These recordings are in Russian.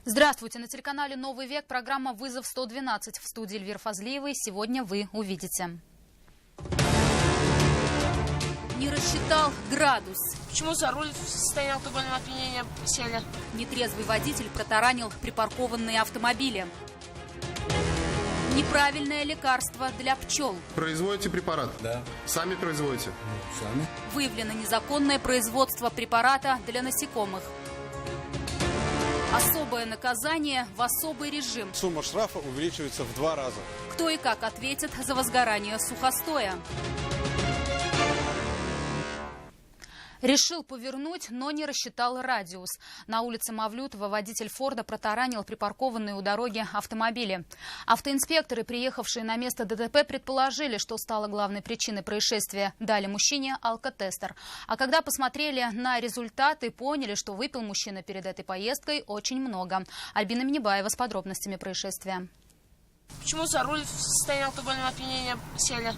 Здравствуйте! На телеканале «Новый век» программа «Вызов 112». В студии Эльвира Фазлиевой. Сегодня вы увидите. Не рассчитал градус. Почему за руль в состоянии алкогольного опьянения сели? Нетрезвый водитель протаранил припаркованные автомобили. Неправильное лекарство для пчел. Производите препарат? Да. Сами производите? Сами. Выявлено незаконное производство препарата для насекомых. Особое наказание в особый режим. Сумма штрафа увеличивается в 2 раза. Кто и как ответит за возгорание сухостоя? Решил повернуть, но не рассчитал радиус. На улице Мавлютова водитель Форда протаранил припаркованные у дороги автомобили. Автоинспекторы, приехавшие на место ДТП, предположили, что стало главной причиной происшествия. Дали мужчине алкотестер. А когда посмотрели на результаты, поняли, что выпил мужчина перед этой поездкой очень много. Альбина Минибаева с подробностями происшествия. Почему за руль в состоянии алкогольного опьянения сели?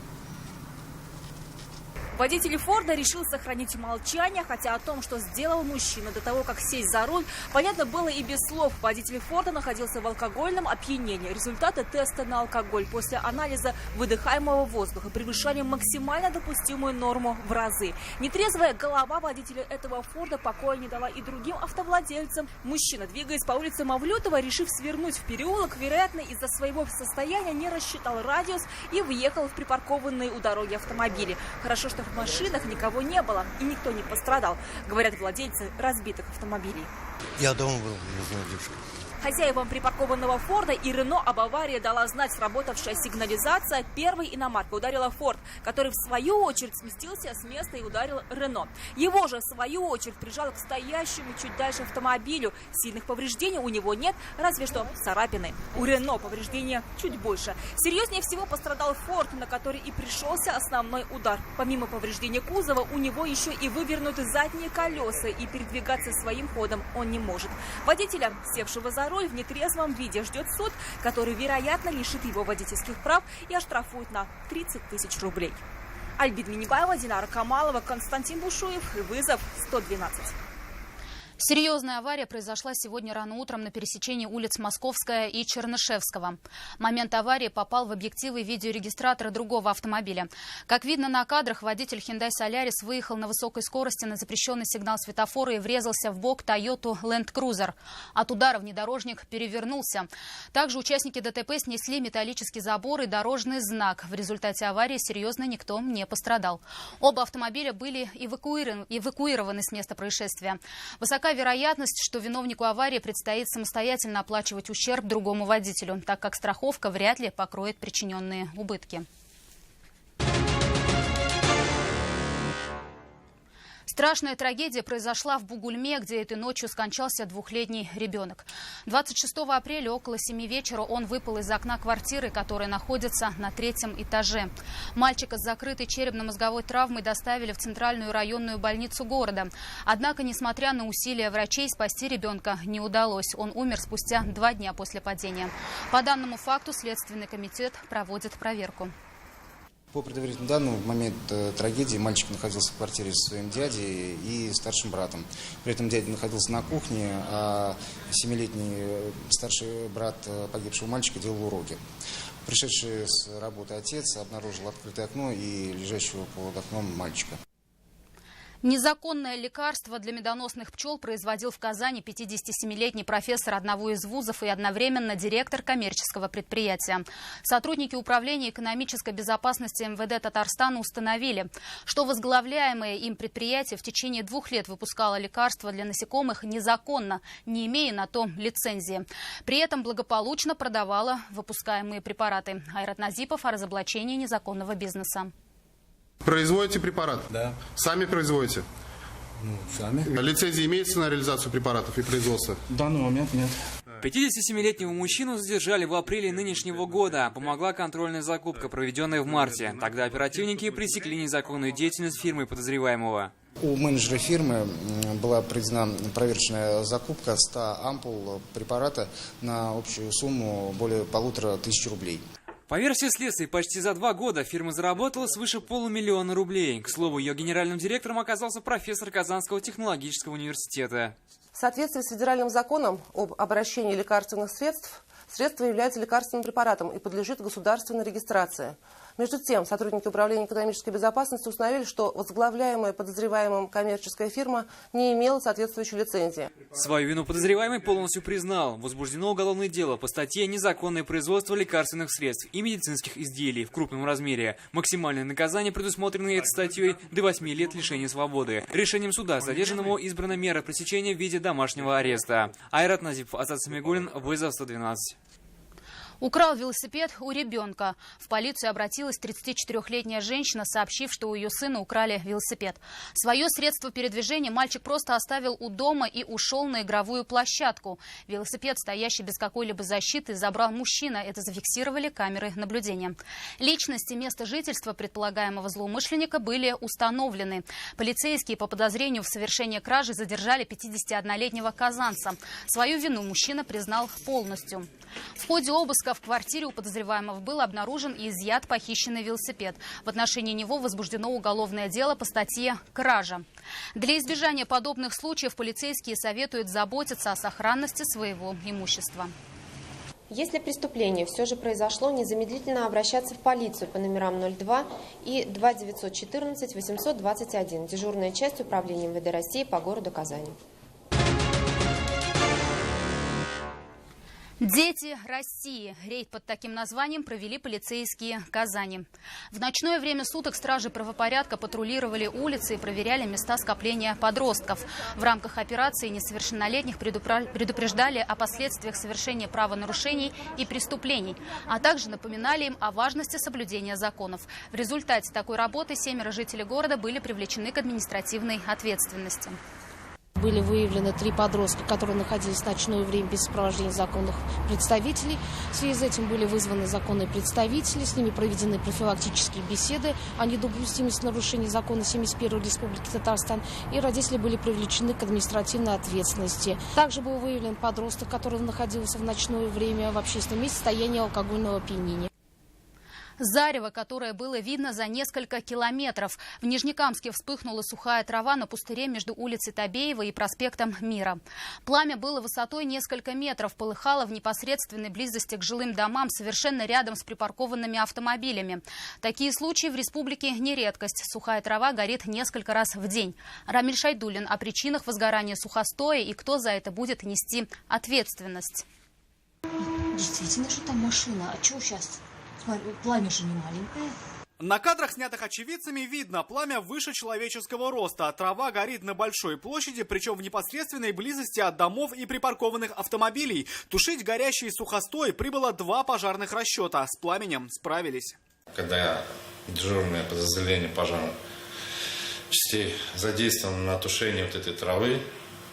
Водитель Форда решил сохранить молчание, хотя о том, что сделал мужчина до того, как сесть за руль, понятно было и без слов. Водитель Форда находился в алкогольном опьянении. Результаты теста на алкоголь после анализа выдыхаемого воздуха превышали максимально допустимую норму в разы. Нетрезвая голова водителя этого Форда покоя не дала и другим автовладельцам. Мужчина, двигаясь по улице Мавлютова, решив свернуть в переулок, вероятно, из-за своего состояния не рассчитал радиус и въехал в припаркованные у дороги автомобили. Хорошо, что в машинах никого не было и никто не пострадал, говорят владельцы разбитых автомобилей. Я дома был, не знаю, девушка. Хозяевам припаркованного Форда и Рено об аварии дала знать сработавшая сигнализация. Первой иномарка ударила Форд, который в свою очередь сместился с места и ударил Рено. Его же в свою очередь прижал к стоящему чуть дальше автомобилю. Сильных повреждений у него нет, разве что царапины. У Рено повреждения чуть больше. Серьезнее всего пострадал Форд, на который и пришелся основной удар. Помимо повреждения кузова, у него еще и вывернуты задние колеса, и передвигаться своим ходом он не может. Водителя, севшего за руль в нетрезвом виде, ждет суд, который, вероятно, лишит его водительских прав и оштрафует на 30 тысяч рублей. Альбина Минибаева, Динара Камалова, Константин Бушуев. Вызов 112. Серьезная авария произошла сегодня рано утром на пересечении улиц Московская и Чернышевского. Момент аварии попал в объективы видеорегистратора другого автомобиля. Как видно на кадрах, водитель Hyundai Solaris выехал на высокой скорости на запрещенный сигнал светофора и врезался в бок Toyota Land Cruiser. От удара внедорожник перевернулся. Также участники ДТП снесли металлический забор и дорожный знак. В результате аварии серьезно никто не пострадал. Оба автомобиля были эвакуированы с места происшествия. Высока вероятность, что виновнику аварии предстоит самостоятельно оплачивать ущерб другому водителю, так как страховка вряд ли покроет причиненные убытки. Страшная трагедия произошла в Бугульме, где этой ночью скончался 2-летний ребенок. 26 апреля около 7 вечера он выпал из окна квартиры, которая находится на 3-м этаже. Мальчика с закрытой черепно-мозговой травмой доставили в центральную районную больницу города. Однако, несмотря на усилия врачей, спасти ребенка не удалось. Он умер спустя 2 дня после падения. По данному факту Следственный комитет проводит проверку. По предварительным данным, в момент трагедии мальчик находился в квартире со своим дядей и старшим братом. При этом дядя находился на кухне, а 7-летний старший брат погибшего мальчика делал уроки. Пришедший с работы отец обнаружил открытое окно и лежащего под окном мальчика. Незаконное лекарство для медоносных пчел производил в Казани 57-летний профессор одного из вузов и одновременно директор коммерческого предприятия. Сотрудники Управления экономической безопасности МВД Татарстана установили, что возглавляемое им предприятие в течение 2 лет выпускало лекарства для насекомых незаконно, не имея на то лицензии. При этом благополучно продавало выпускаемые препараты. Айрат Назипов о разоблачении незаконного бизнеса. Производите препарат? Да. Сами производите? Сами. Лицензия имеется на реализацию препаратов и производство? В данный момент нет. 57-летнего мужчину задержали в апреле нынешнего года. Помогла контрольная закупка, проведенная в марте. Тогда оперативники пресекли незаконную деятельность фирмы подозреваемого. У менеджера фирмы была проведена проверочная закупка 100 ампул препарата на общую сумму более 1500 рублей. По версии следствия, почти за 2 года фирма заработала свыше 500 000 рублей. К слову, ее генеральным директором оказался профессор Казанского технологического университета. В соответствии с федеральным законом об обращении лекарственных средств, средство является лекарственным препаратом и подлежит государственной регистрации. Между тем, сотрудники Управления экономической безопасности установили, что возглавляемая подозреваемым коммерческая фирма не имела соответствующей лицензии. Свою вину подозреваемый полностью признал. Возбуждено уголовное дело по статье «Незаконное производство лекарственных средств и медицинских изделий в крупном размере». Максимальное наказание, предусмотренное этой статьей, до 8 лет лишения свободы. Решением суда задержанному избрана мера пресечения в виде домашнего ареста. Айрат Назипов, Азат Самигуллин, вызов 112. Украл велосипед у ребенка. В полицию обратилась 34-летняя женщина, сообщив, что у ее сына украли велосипед. Свое средство передвижения мальчик просто оставил у дома и ушел на игровую площадку. Велосипед, стоящий без какой-либо защиты, забрал мужчина. Это зафиксировали камеры наблюдения. Личность и место жительства предполагаемого злоумышленника были установлены. Полицейские по подозрению в совершении кражи задержали 51-летнего казанца. Свою вину мужчина признал полностью. В ходе обыска в квартире у подозреваемого был обнаружен и изъят похищенный велосипед. В отношении него возбуждено уголовное дело по статье «Кража». Для избежания подобных случаев полицейские советуют заботиться о сохранности своего имущества. Если преступление все же произошло, незамедлительно обращаться в полицию по номерам 02 и 2914 821, дежурная часть Управления МВД России по городу Казани. Дети России. Рейд под таким названием провели полицейские Казани. В ночное время суток стражи правопорядка патрулировали улицы и проверяли места скопления подростков. В рамках операции несовершеннолетних предупреждали о последствиях совершения правонарушений и преступлений, а также напоминали им о важности соблюдения законов. В результате такой работы 7 жителей города были привлечены к административной ответственности. Были выявлены 3 подростка, которые находились в ночное время без сопровождения законных представителей. В связи с этим были вызваны законные представители, с ними проведены профилактические беседы о недопустимости нарушений закона 71-й Республики Татарстан, и родители были привлечены к административной ответственности. Также был выявлен подросток, который находился в ночное время в общественном месте в состоянии алкогольного опьянения. Зарево, которое было видно за несколько километров. В Нижнекамске вспыхнула сухая трава на пустыре между улицей Табеева и проспектом Мира. Пламя было высотой несколько метров, полыхало в непосредственной близости к жилым домам, совершенно рядом с припаркованными автомобилями. Такие случаи в республике не редкость. Сухая трава горит несколько раз в день. Рамиль Шайдуллин о причинах возгорания сухостоя и кто за это будет нести ответственность. Действительно, что там машина? А что сейчас? Пламя же не маленькое. На кадрах, снятых очевидцами, видно, пламя выше человеческого роста. Трава горит на большой площади, причем в непосредственной близости от домов и припаркованных автомобилей. Тушить горящий сухостой прибыло 2 пожарных расчета. С пламенем справились. Когда дежурное подразделение пожарных частей задействовано на тушении вот этой травы,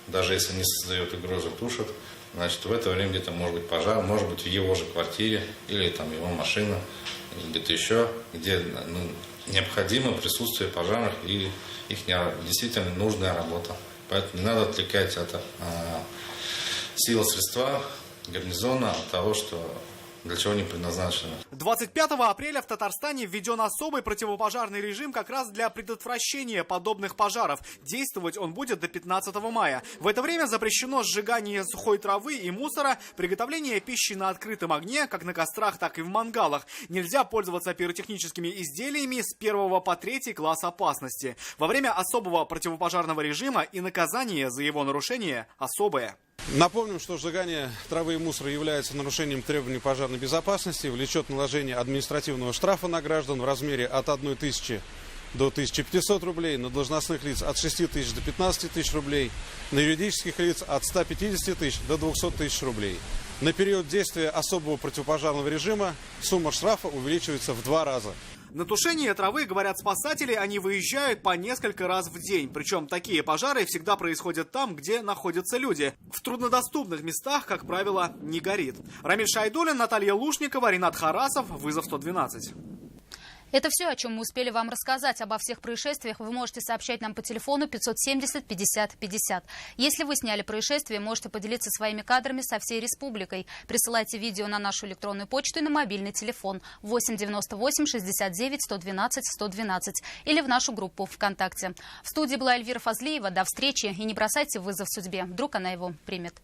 даже если не создает угрозу, тушат. Значит, в это время где-то может быть пожар, может быть в его же квартире, или там его машина, или где-то еще, где необходимо присутствие пожарных и их действительно нужная работа. Поэтому не надо отвлекать от силы средства гарнизона от того, что для чего они предназначены. 25 апреля в Татарстане введен особый противопожарный режим как раз для предотвращения подобных пожаров. Действовать он будет до 15 мая. В это время запрещено сжигание сухой травы и мусора, приготовление пищи на открытом огне, как на кострах, так и в мангалах. Нельзя пользоваться пиротехническими изделиями с 1 по 3 класс опасности. Во время особого противопожарного режима и наказание за его нарушение особое. Напомним, что сжигание травы и мусора является нарушением требований пожарной безопасности, влечет наложение административного штрафа на граждан в размере от 1 тысячи до 1500 рублей, на должностных лиц от 6 тысяч до 15 тысяч рублей, на юридических лиц от 150 тысяч до 200 тысяч рублей. На период действия особого противопожарного режима сумма штрафа увеличивается в 2 раза. На тушение травы, говорят спасатели, они выезжают по несколько раз в день. Причем такие пожары всегда происходят там, где находятся люди. В труднодоступных местах, как правило, не горит. Рамиль Шайдуллин, Наталья Лушникова, Ринат Харасов. Вызов 112. Это все, о чем мы успели вам рассказать. Обо всех происшествиях вы можете сообщать нам по телефону 570 50 50. Если вы сняли происшествие, можете поделиться своими кадрами со всей республикой. Присылайте видео на нашу электронную почту и на мобильный телефон 8 98 69 112 112 или в нашу группу ВКонтакте. В студии была Эльвира Фазлиева. До встречи и не бросайте вызов судьбе. Вдруг она его примет.